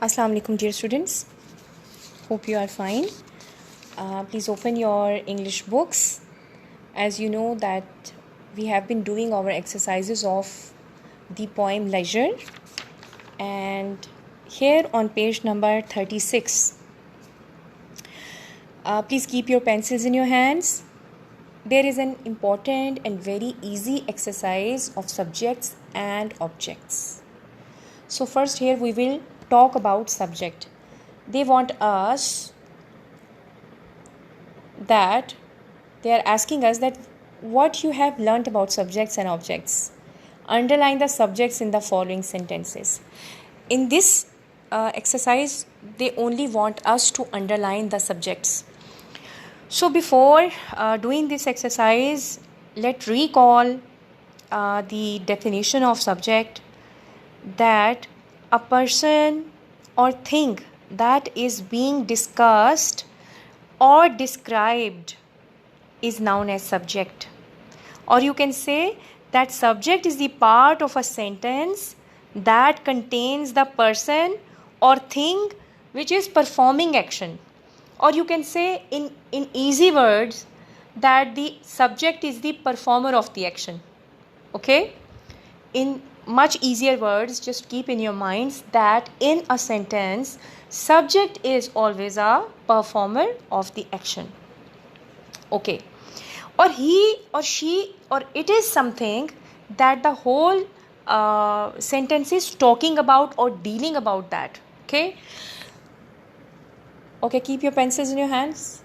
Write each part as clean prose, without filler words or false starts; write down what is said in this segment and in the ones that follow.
Assalamu alaikum, dear students. Hope you are fine. Please open your English books. As you know that we have been doing our exercises of the poem Leisure, and here on page number 36, please keep your pencils in your hands. There is an important and very easy exercise of subjects and objects. So first here we will talk about subject. They want us that they are asking us that what you have learnt about subjects and objects. Underline the subjects in the following sentences. In this exercise, they only want us to underline the subjects. So before doing this exercise, let's recall the definition of subject, that a person or thing that is being discussed or described is known as subject. Or you can say that subject is the part of a sentence that contains the person or thing which is performing action. Or you can say in easy words that the subject is the performer of the action. Okay? In much easier words, just keep in your minds that in a sentence, subject is always a performer of the action. Okay. Or he or she or it is something that the whole sentence is talking about or dealing about that. Okay. Okay, keep your pencils in your hands.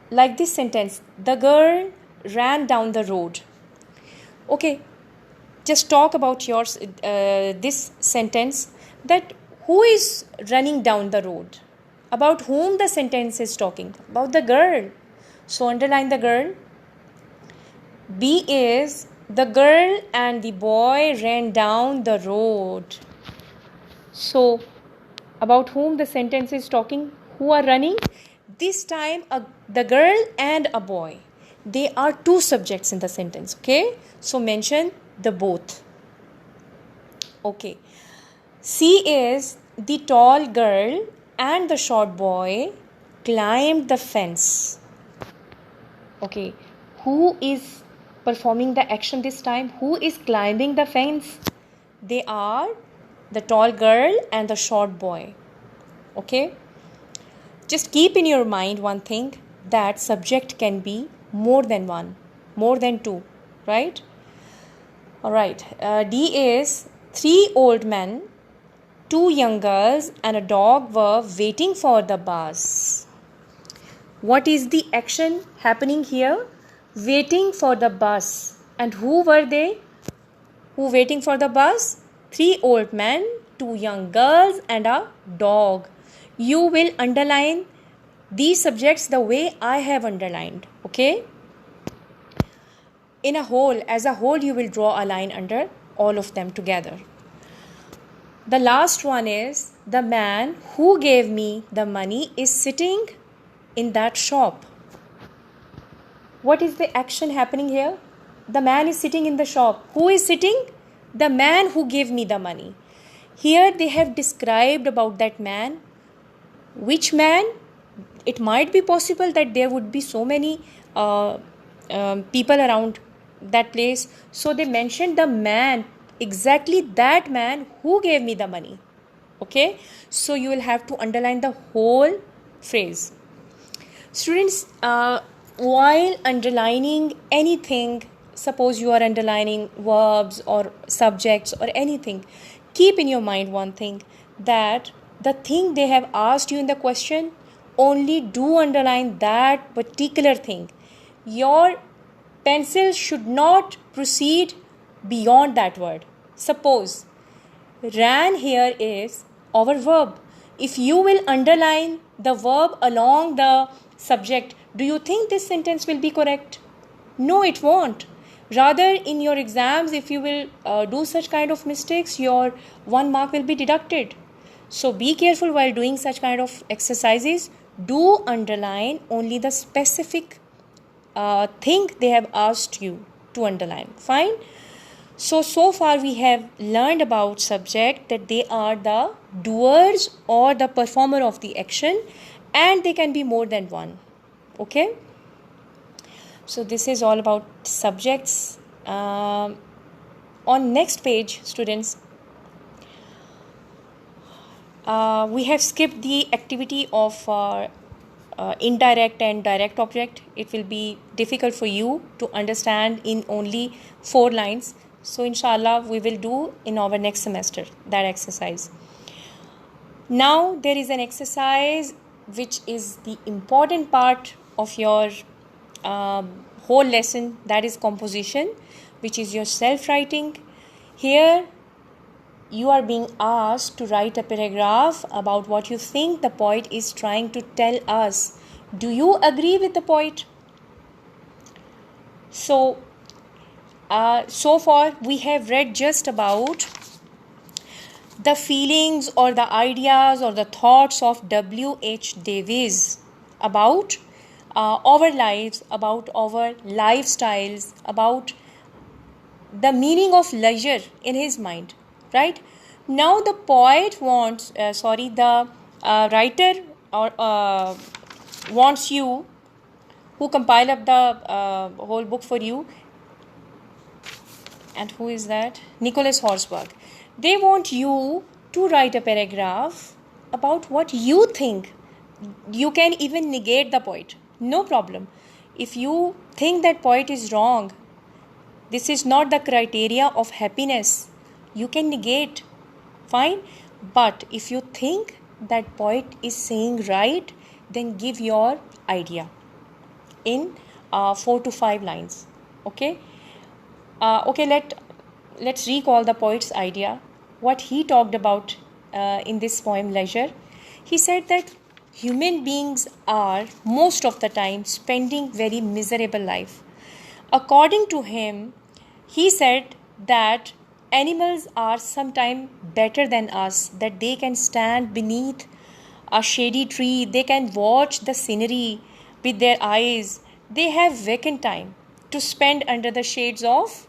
Like this sentence, the girl ran down the road. Okay. Just talk about yours, this sentence, that who is running down the road? About whom the sentence is talking? About the girl. So underline the girl. B is the girl and the boy ran down the road. So about whom the sentence is talking? Who are running? This time the girl and a boy. They are two subjects in the sentence. Okay. So mention the both. Okay. C is the tall girl and the short boy climbed the fence. Okay. Who is performing the action this time? Who is climbing the fence? They are the tall girl and the short boy. Okay. Just keep in your mind one thing, that subject can be more than one, more than two, right? Alright, D is 3 old men, 2 young girls and a dog were waiting for the bus. What is the action happening here? Waiting for the bus. And who were they? Who waiting for the bus? 3 old men, 2 young girls and a dog. You will underline these subjects the way I have underlined. Okay? In a whole, as a whole, you will draw a line under all of them together. The last one is, the man who gave me the money is sitting in that shop. What is the action happening here? The man is sitting in the shop. Who is sitting? The man who gave me the money. Here they have described about that man. Which man? It might be possible that there would be so many people around that place. So they mentioned the man, exactly that man who gave me the money. Okay. So you will have to underline the whole phrase. Students, while underlining anything, suppose you are underlining verbs or subjects or anything, keep in your mind one thing, that the thing they have asked you in the question, only do underline that particular thing. Your pencil should not proceed beyond that word. Suppose ran here is our verb. If you will underline the verb along the subject, do you think this sentence will be correct? No, it won't. Rather, in your exams, if you will do such kind of mistakes, your 1 mark will be deducted. So be careful while doing such kind of exercises. Do underline only the specific thing they have asked you to underline. Fine. So far we have learned about subject that they are the doers or the performer of the action, and they can be more than one. Okay. So this is all about subjects. On next page, students, we have skipped the activity of indirect and direct object. It will be difficult for you to understand in only 4 lines. So inshallah we will do in our next semester that exercise. Now there is an exercise which is the important part of your whole lesson, that is composition, which is your self-writing. Here you are being asked to write a paragraph about what you think the poet is trying to tell us. Do you agree with the poet? So far we have read just about the feelings or the ideas or the thoughts of W.H. Davies about our lives, about our lifestyles, about the meaning of leisure in his mind, right? Now the poet wants, the writer or wants you, who compile up the whole book for you, and who is that? Nicholas Horsburgh. They want you to write a paragraph about what you think. You can even negate the poet, no problem. If you think that poet is wrong, this is not the criteria of happiness, you can negate, fine. But if you think that poet is saying right, then give your idea in 4 to 5 lines. Okay. Let's recall the poet's idea, what he talked about in this poem Leisure. He said that human beings are most of the time spending very miserable life. According to him, he said that animals are sometimes better than us, that they can stand beneath a shady tree, they can watch the scenery with their eyes, they have vacant time to spend under the shades of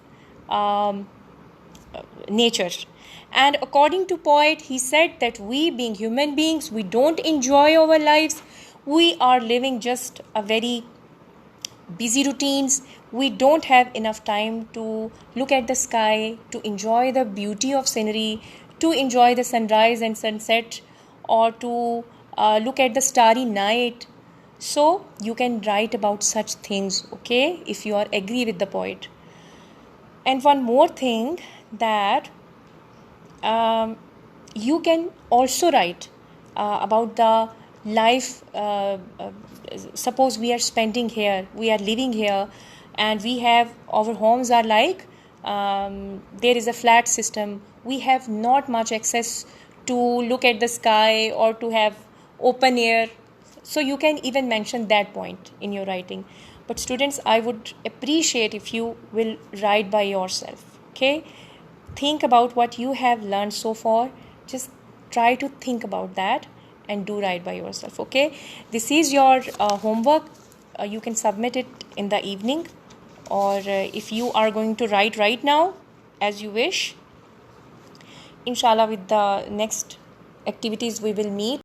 nature. And according to poet, he said that we being human beings, we don't enjoy our lives, we are living just a very busy routines, we don't have enough time to look at the sky, to enjoy the beauty of scenery, to enjoy the sunrise and sunset, or to look at the starry night. So you can write about such things, okay, if you are agree with the poet. And one more thing, that you can also write about the life. Suppose we are spending here, we are living here, and we have, our homes are like, there is a flat system, we have not much access to look at the sky or to have open air. So you can even mention that point in your writing. But students, I would appreciate if you will write by yourself, okay? Think about what you have learned so far. Just try to think about that and do write by yourself, okay? This is your homework. You can submit it in the evening, or if you are going to write right now, as you wish. Inshallah, with the next activities we will meet.